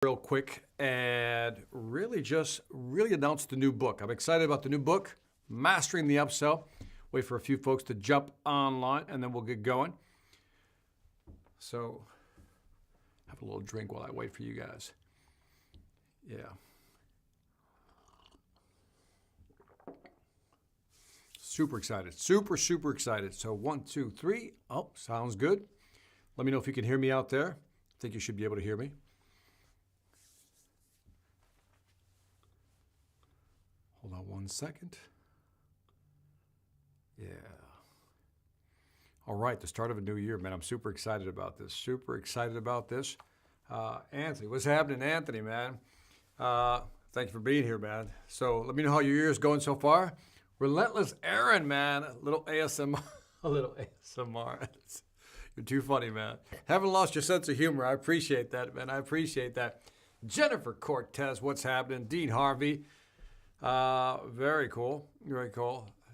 real quick and really announce the new book. I'm excited about the new book, Mastering the Upsell. Wait for a few folks to jump online and then we'll get going. So have a little drink while I wait for you guys. Yeah. Super excited. Super excited. So 1, 2, 3. Oh, sounds good. Let me know if you can hear me out there. I think you should be able to hear me. Hold on 1 second. Yeah. All right, the start of a new year, man. I'm super excited about this. Anthony, what's happening, Anthony, man? Thank you for being here, man. So let me know how your year is going so far. Relentless Aaron, man. A little ASMR. You're too funny, man. Haven't lost your sense of humor. I appreciate that, man. I appreciate that. Jennifer Cortez, what's happening? Dean Harvey. Very cool.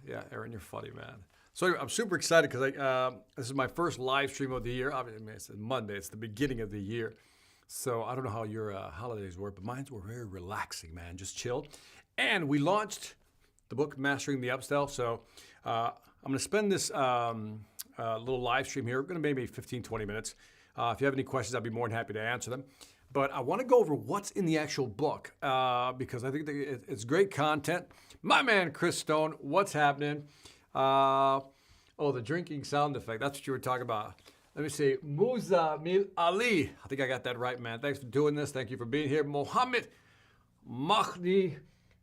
Yeah, Aaron, you're funny, man. So anyway, I'm super excited because this is my first live stream of the year. Obviously, it's Monday. It's the beginning of the year. So I don't know how your holidays were, but mine were very relaxing, man. Just chilled. And we launched the book, Mastering the Upsell. So I'm going to spend this little live stream here. We're going to maybe 15, 20 minutes. If you have any questions, I'd be more than happy to answer them. But I want to go over what's in the actual book because I think it's great content. My man, Chris Stone, what's happening? The drinking sound effect. That's what you were talking about. Let me see. Musa Mil Ali. I think I got that right, man. Thanks for doing this. Thank you for being here. Mohammed Mahdi.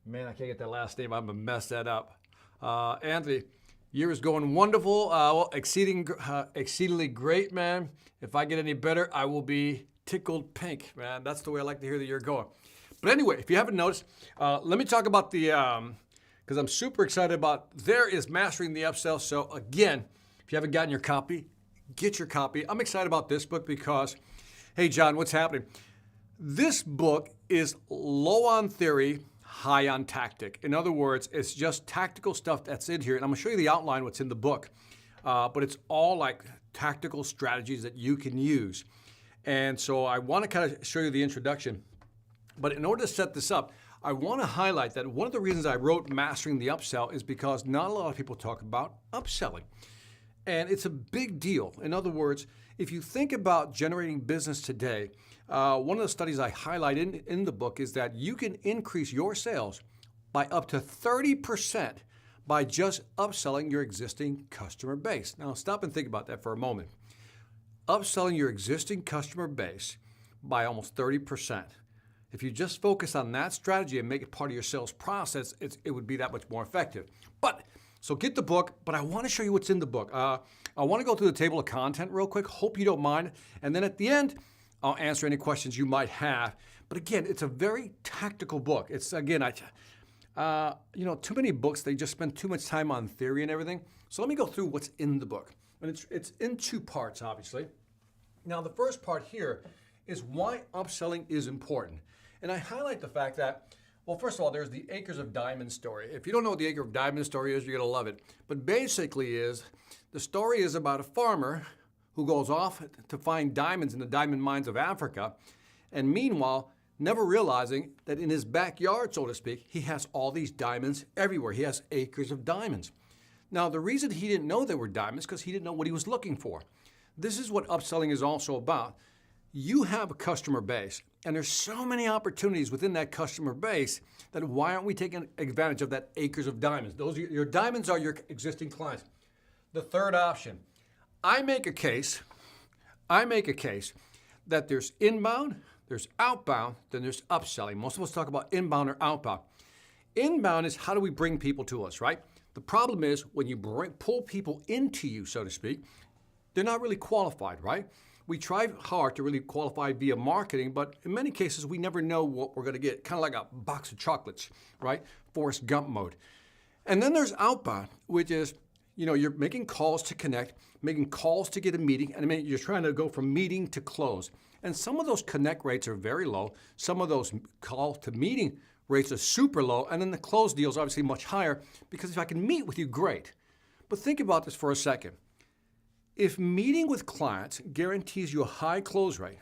Man, I can't get that last name. I'm going to mess that up. Anthony, year is going wonderful. Exceedingly great, man. If I get any better, I will be tickled pink, man. That's the way I like to hear the year going. But anyway, if you haven't noticed, let me talk about the, because I'm super excited about, there is Mastering the Upsell. So again, if you haven't gotten your copy, get your copy. I'm excited about this book because, hey, John, what's happening? This book is low on theory, high on tactic. In other words, it's just tactical stuff that's in here. And I'm going to show you the outline, what's in the book. But it's all like tactical strategies that you can use. And so I want to kind of show you the introduction. But in order to set this up, I want to highlight that one of the reasons I wrote Mastering the Upsell is because not a lot of people talk about upselling. And it's a big deal. In other words, if you think about generating business today, one of the studies I highlight in the book is that you can increase your sales by up to 30% by just upselling your existing customer base. Now stop and think about that for a moment. Upselling your existing customer base by almost 30%. If you just focus on that strategy and make it part of your sales process, it would be that much more effective. So get the book, but I want to show you what's in the book. I want to go through the table of content real quick. Hope you don't mind. And then at the end, I'll answer any questions you might have. But again, it's a very tactical book. It's, again, too many books, they just spend too much time on theory and everything. So let me go through what's in the book. And it's in 2 parts, obviously. Now, the first part here is why upselling is important. And I highlight the fact that, well, first of all, there's the Acres of Diamonds story. If you don't know what the Acre of Diamonds story is, you're going to love it. But basically the story is about a farmer who goes off to find diamonds in the diamond mines of Africa. And meanwhile, never realizing that in his backyard, so to speak, he has all these diamonds everywhere. He has acres of diamonds. Now, the reason he didn't know they were diamonds is because he didn't know what he was looking for. This is what upselling is also about. You have a customer base, and there's so many opportunities within that customer base that why aren't we taking advantage of that acres of diamonds? Your diamonds are your existing clients. The third option, I make a case that there's inbound, there's outbound, then there's upselling. Most of us talk about inbound or outbound. Inbound is how do we bring people to us, right? The problem is when you pull people into you, so to speak, they're not really qualified, right? We try hard to really qualify via marketing, but in many cases, we never know what we're going to get. Kind of like a box of chocolates, right? Forrest Gump mode. And then there's outbound, which is, you're making calls to connect, making calls to get a meeting, and you're trying to go from meeting to close. And some of those connect rates are very low. Some of those call to meeting rates are super low, and then the close deal is obviously much higher because if I can meet with you, great. But think about this for a second. If meeting with clients guarantees you a high close rate,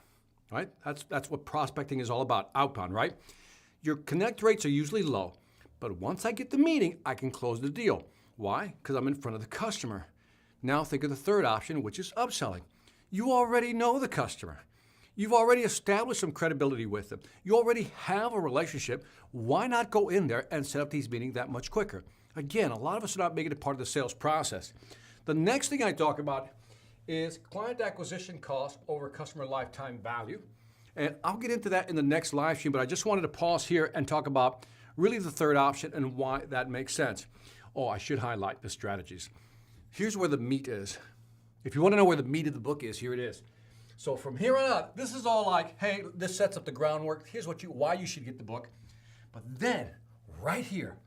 right? That's what prospecting is all about, outbound, right? Your connect rates are usually low, but once I get the meeting, I can close the deal. Why? Because I'm in front of the customer. Now think of the third option, which is upselling. You already know the customer. You've already established some credibility with them. You already have a relationship. Why not go in there and set up these meetings that much quicker? Again, a lot of us are not making it part of the sales process. The next thing I talk about is client acquisition cost over customer lifetime value. And I'll get into that in the next live stream, but I just wanted to pause here and talk about really the third option and why that makes sense. Oh, I should highlight the strategies. Here's where the meat is. If you want to know where the meat of the book is, here it is. So from here on out, this is all like, hey, this sets up the groundwork. Here's why you should get the book. But then, right here,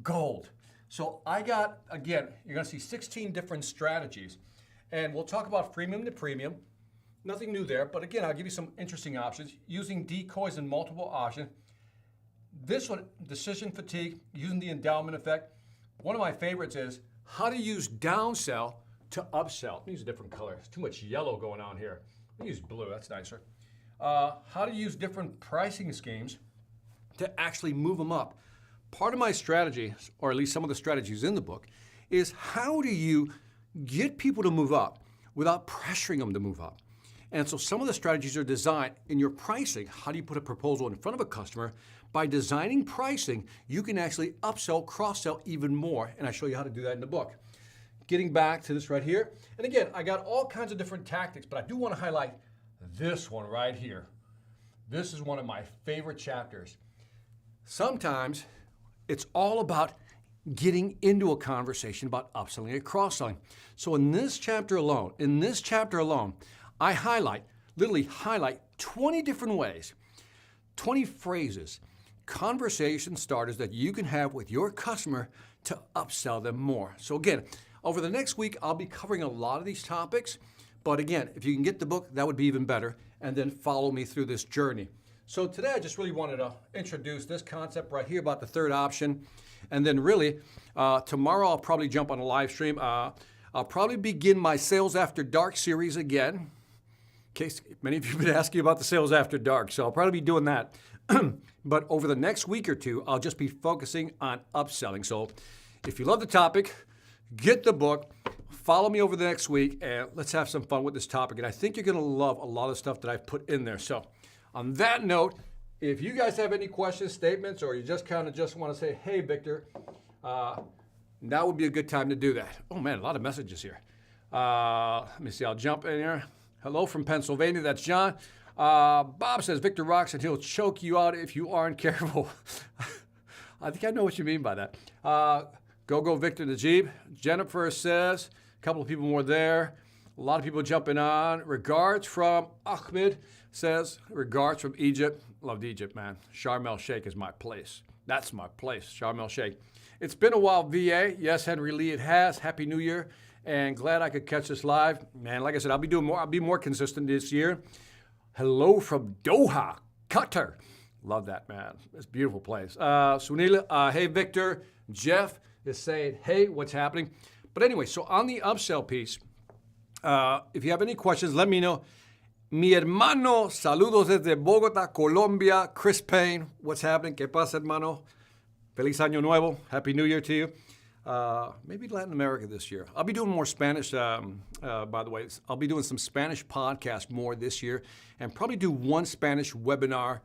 gold. So I got, again, you're going to see 16 different strategies. And we'll talk about freemium to premium. Nothing new there, but again, I'll give you some interesting options. Using decoys and multiple options. This one, decision fatigue, using the endowment effect. One of my favorites is how to use downsell to upsell. Let me use a different color. There's too much yellow going on here. Let me use blue, that's nicer. How to use different pricing schemes to actually move them up. Part of my strategy, or at least some of the strategies in the book, is how do you get people to move up without pressuring them to move up? And so some of the strategies are designed in your pricing. How do you put a proposal in front of a customer? By designing pricing, you can actually upsell, cross-sell even more. And I show you how to do that in the book. Getting back to this right here. And again, I got all kinds of different tactics, but I do want to highlight this one right here. This is one of my favorite chapters. Sometimes it's all about getting into a conversation about upselling and cross-selling. So in this chapter alone, I literally highlight 20 different ways, 20 phrases, conversation starters that you can have with your customer to upsell them more. So again, over the next week, I'll be covering a lot of these topics. But again, if you can get the book, that would be even better. And then follow me through this journey. So today, I just really wanted to introduce this concept right here about the third option. And then really, tomorrow I'll probably jump on a live stream. I'll probably begin my Sales After Dark series again. In case many of you have been asking about the Sales After Dark. So I'll probably be doing that. But over the next week or two, I'll just be focusing on upselling. So if you love the topic, get the book, follow me over the next week, and let's have some fun with this topic. And I think you're going to love a lot of stuff that I've put in there. So on that note, if you guys have any questions, statements, or you just want to say, hey, Victor, now would be a good time to do that. Oh, man, a lot of messages here. Let me see. I'll jump in here. Hello from Pennsylvania. That's John. Bob says, Victor rocks and he'll choke you out if you aren't careful. I think I know what you mean by that. Go Victor Najib. Jennifer says, a couple of people more there. A lot of people jumping on. Regards from Ahmed says, regards from Egypt. Loved Egypt, man. Sharm el Sheikh is my place. That's my place, Sharm el Sheikh. It's been a while, VA. Yes, Henry Lee, it has. Happy New Year. And glad I could catch this live. Man, like I said, I'll be more consistent this year. Hello from Doha, Qatar. Love that, man. It's a beautiful place. Sunil, hey, Victor. Jeff is saying, hey, what's happening? But anyway, so on the upsell piece, if you have any questions, let me know. Mi hermano, saludos desde Bogotá, Colombia. Chris Payne, what's happening? ¿Qué pasa, hermano? Feliz Año Nuevo. Happy New Year to you. Maybe Latin America this year. I'll be doing more Spanish, by the way. I'll be doing some Spanish podcasts more this year and probably do one Spanish webinar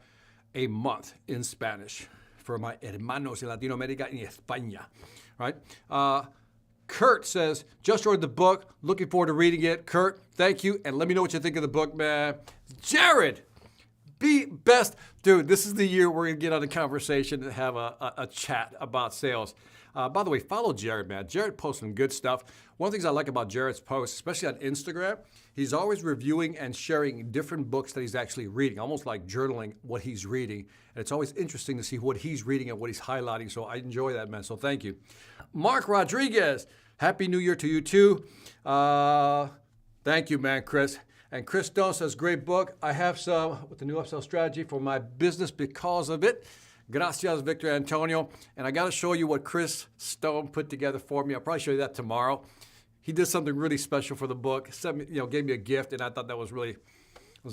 a month in Spanish for my hermanos in Latinoamérica and España, right? Kurt says, just ordered the book. Looking forward to reading it. Kurt, thank you. And let me know what you think of the book, man. Jared, be best. Dude, this is the year we're going to get on a conversation and have a chat about sales. By the way, follow Jared, man. Jared posts some good stuff. One of the things I like about Jared's posts, especially on Instagram, he's always reviewing and sharing different books that he's actually reading, almost like journaling what he's reading. And it's always interesting to see what he's reading and what he's highlighting. So I enjoy that, man. So thank you. Mark Rodriguez, Happy New Year to you too. Thank you, man, Chris. And Chris Stone says, great book. I have some with the new upsell strategy for my business because of it. Gracias, Victor Antonio. And I got to show you what Chris Stone put together for me. I'll probably show you that tomorrow. he did something really special for the book. Sent me, gave me a gift, and I thought that was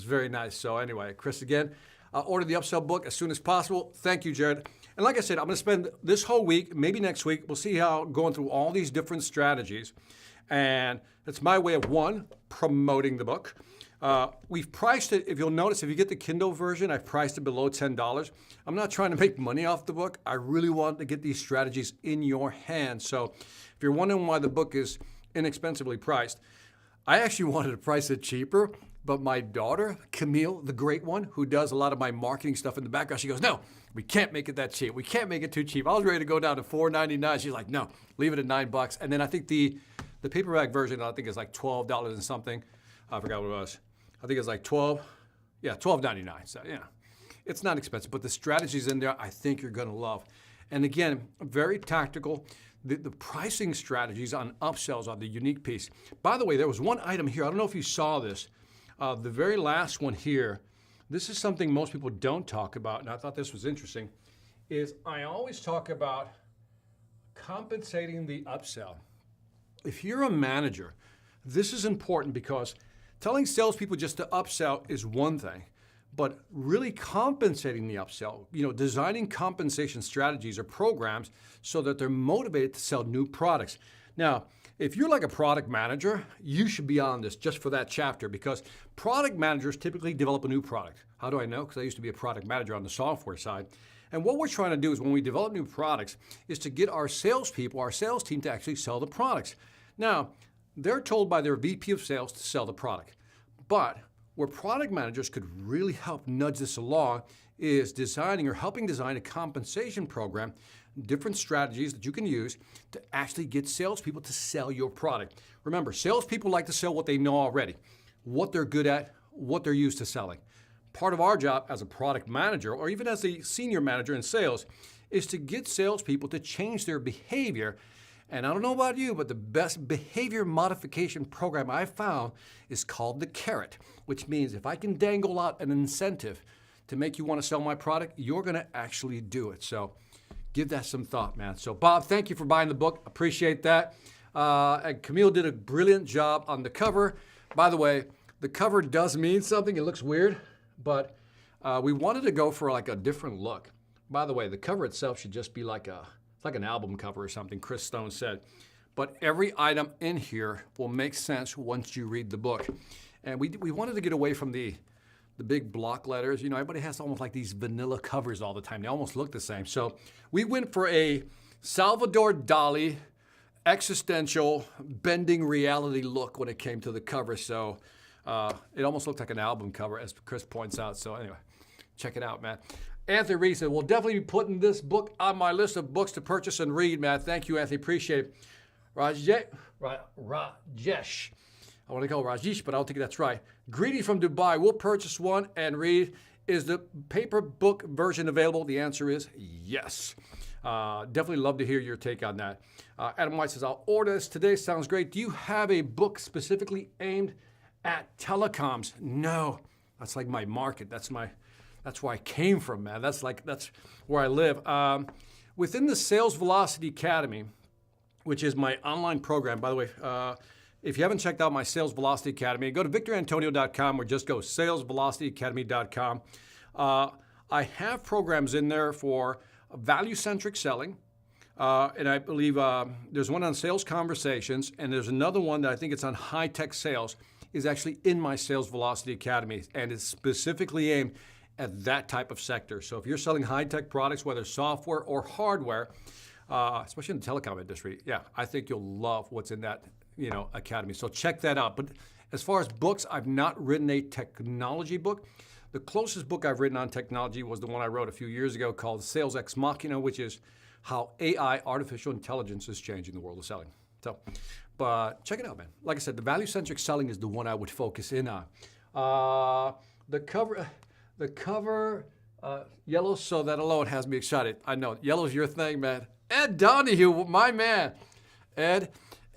very nice. So anyway, Chris, again, order the Upsell book as soon as possible. Thank you, Jared. And like I said, I'm going to spend this whole week, maybe next week, we'll see how going through all these different strategies. And it's my way of, one, promoting the book. We've priced it, if you'll notice, if you get the Kindle version, I've priced it below $10. I'm not trying to make money off the book. I really want to get these strategies in your hands. So if you're wondering why the book is inexpensively priced, I actually wanted to price it cheaper, but my daughter, Camille, the great one, who does a lot of my marketing stuff in the background, she goes, no, we can't make it that cheap. We can't make it too cheap. I was ready to go down to $4.99. She's like, no, leave it at $9. And then I think the paperback version, I think is like $12 and something. I forgot what it was. I think it's like $12.99. So yeah, it's not expensive, but the strategies in there, I think you're going to love. And again, very tactical. The pricing strategies on upsells are the unique piece. By the way, there was one item here. I don't know if you saw this. The very last one here, this is something most people don't talk about, and I thought this was interesting, is I always talk about compensating the upsell. If you're a manager, this is important because telling salespeople just to upsell is one thing, but really compensating the upsell, designing compensation strategies or programs so that they're motivated to sell new products. Now, if you're like a product manager, you should be on this just for that chapter because product managers typically develop a new product. How do I know? Because I used to be a product manager on the software side. And what we're trying to do is when we develop new products is to get our salespeople, our sales team to actually sell the products. Now, they're told by their VP of sales to sell the product. But where product managers could really help nudge this along is designing or helping design a compensation program, different strategies that you can use to actually get salespeople to sell your product. Remember, salespeople like to sell what they know already, what they're good at, what they're used to selling. Part of our job as a product manager or even as a senior manager in sales is to get salespeople to change their behavior. And I don't know about you, but the best behavior modification program I've found is called the carrot, which means if I can dangle out an incentive to make you want to sell my product, you're going to actually do it. So give that some thought, man. So Bob, thank you for buying the book. Appreciate that. And Camille did a brilliant job on the cover. By the way, the cover does mean something. It looks weird, but we wanted to go for like a different look. By the way, the cover itself should just be like it's like an album cover or something, Chris Stone said. But every item in here will make sense once you read the book. And we wanted to get away from the big block letters. Everybody has almost like these vanilla covers all the time. They almost look the same. So we went for a Salvador Dali existential bending reality look when it came to the cover. So it almost looked like an album cover, as Chris points out. So anyway, check it out, man. Anthony Reed said, we'll definitely be putting this book on my list of books to purchase and read, man. Thank you, Anthony. Appreciate it. Rajesh. I want to call Rajesh, but I don't think that's right. Greedy from Dubai. We'll purchase one and read. Is the paper book version available? The answer is yes. Definitely love to hear your take on that. Adam White says, I'll order this today. Sounds great. Do you have a book specifically aimed at telecoms? No. That's like my market. That's where I came from, man. That's where I live. Within the Sales Velocity Academy, which is my online program, by the way, if you haven't checked out my Sales Velocity Academy, go to victorantonio.com or just go salesvelocityacademy.com. I have programs in there for value-centric selling, and I believe there's one on sales conversations, and there's another one that I think it's on high-tech sales, is actually in my Sales Velocity Academy, and it's specifically aimed at that type of sector. So if you're selling high-tech products, whether software or hardware, especially in the telecom industry, yeah, I think you'll love what's in that, academy. So check that out. But as far as books, I've not written a technology book. The closest book I've written on technology was the one I wrote a few years ago called Sales Ex Machina, which is how AI, artificial intelligence, is changing the world of selling. So, but check it out, man. Like I said, the value-centric selling is the one I would focus in on. The cover, yellow, so that alone has me excited. I know, yellow's your thing, man. Ed Donahue, my man. Ed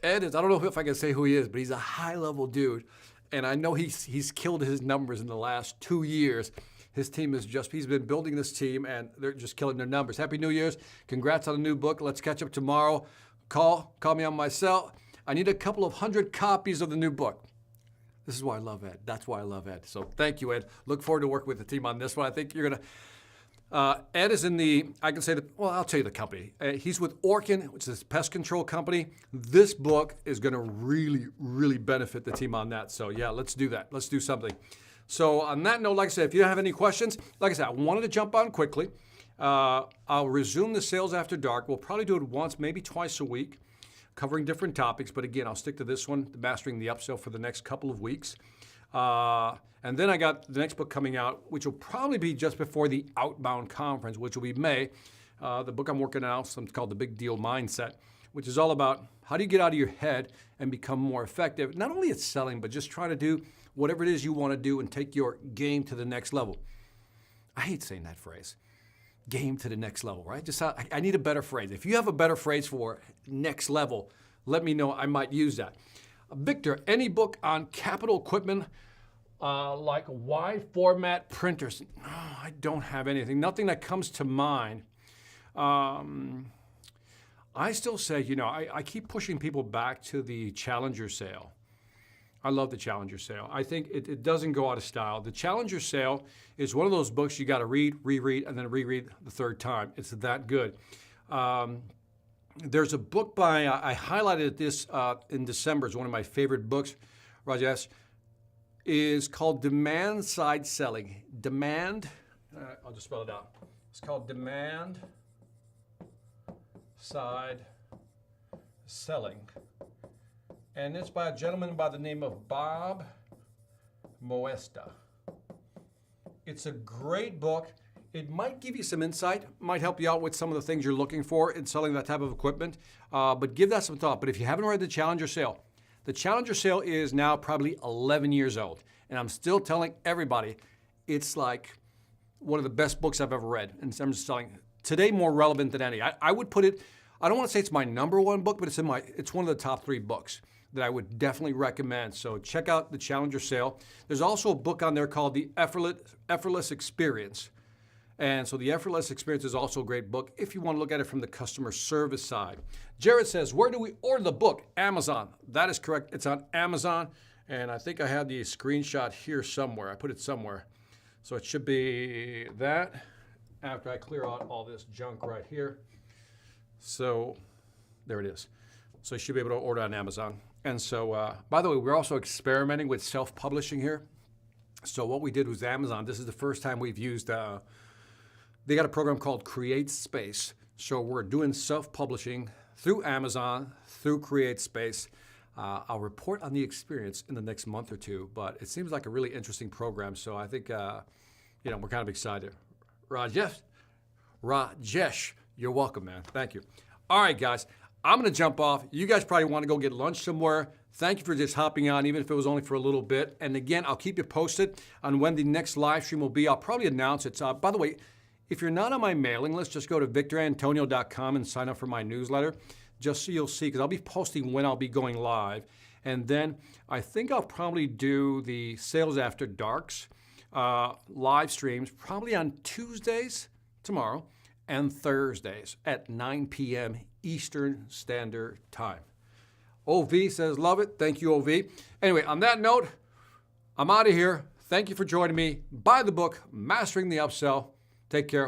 is, I don't know if I can say who he is, but he's a high-level dude. And I know he's killed his numbers in the last 2 years. His team he's been building this team, and they're just killing their numbers. Happy New Year's. Congrats on the new book. Let's catch up tomorrow. Call me on my cell. I need a couple of 100 copies of the new book. This is why I love Ed. That's why I love Ed. So thank you, Ed. Look forward to working with the team on this one. I think you're going to... Ed is in the, I can say that, well, I'll tell you the company. He's with Orkin, which is a pest control company. This book is going to really, really benefit the team on that. So yeah, let's do that. Let's do something. So on that note, like I said, if you don't have any questions, like I said, I wanted to jump on quickly. I'll resume the Sales After Dark. We'll probably do it once, maybe twice a week, covering different topics. But again, I'll stick to this one, Mastering the Upsell, for the next couple of weeks. And then I got the next book coming out, which will probably be just before the Outbound conference, which will be May. The book I'm working on is called The Big Deal Mindset, which is all about how do you get out of your head and become more effective, not only at selling, but just trying to do whatever it is you want to do and take your game to the next level. I hate saying that phrase, game to the next level, right? I need a better phrase. If you have a better phrase for next level, let me know. I might use that. Victor, any book on capital equipment, like wide format printers? No, I don't have anything. Nothing that comes to mind. I still say, I keep pushing people back to the Challenger sale. I love the Challenger sale. I think it doesn't go out of style. The Challenger sale is one of those books you got to read, reread, and then reread the third time. It's that good. There's a book by, I highlighted this in December. It's one of my favorite books, Rajesh. Is called Demand Side Selling. I'll just spell it out. It's called Demand Side Selling. And it's by a gentleman by the name of Bob Moesta. It's a great book. It might give you some insight, might help you out with some of the things you're looking for in selling that type of equipment, but give that some thought. But if you haven't read the Challenger sale, the Challenger sale is now probably 11 years old, and I'm still telling everybody it's like one of the best books I've ever read in terms of selling. Today, more relevant than any. I would put it, I don't want to say it's my number one book, but it's one of the top 3 books that I would definitely recommend. So check out the Challenger sale. There's also a book on there called The Effortless Experience. And so The Effortless Experience is also a great book if you want to look at it from the customer service side. Jared says, where do we order the book? Amazon. That is correct. It's on Amazon. And I think I have the screenshot here somewhere. I put it somewhere. So it should be that after I clear out all this junk right here. So there it is. So you should be able to order on Amazon. And so, by the way, we're also experimenting with self-publishing here. So what we did was Amazon. This is the first time we've used... They got a program called Create Space. So we're doing self-publishing through Amazon, through Create Space. I'll report on the experience in the next month or two, but it seems like a really interesting program. So I think, we're kind of excited. Rajesh, you're welcome, man. Thank you. All right, guys, I'm going to jump off. You guys probably want to go get lunch somewhere. Thank you for just hopping on, even if it was only for a little bit. And again, I'll keep you posted on when the next live stream will be. I'll probably announce it. By the way, if you're not on my mailing list, just go to victorantonio.com and sign up for my newsletter, just so you'll see, because I'll be posting when I'll be going live. And then I think I'll probably do the Sales After Darks live streams probably on Tuesdays, tomorrow, and Thursdays at 9 p.m. Eastern Standard Time. OV says, love it. Thank you, OV. Anyway, on that note, I'm out of here. Thank you for joining me. Buy the book, Mastering the Upsell. Take care.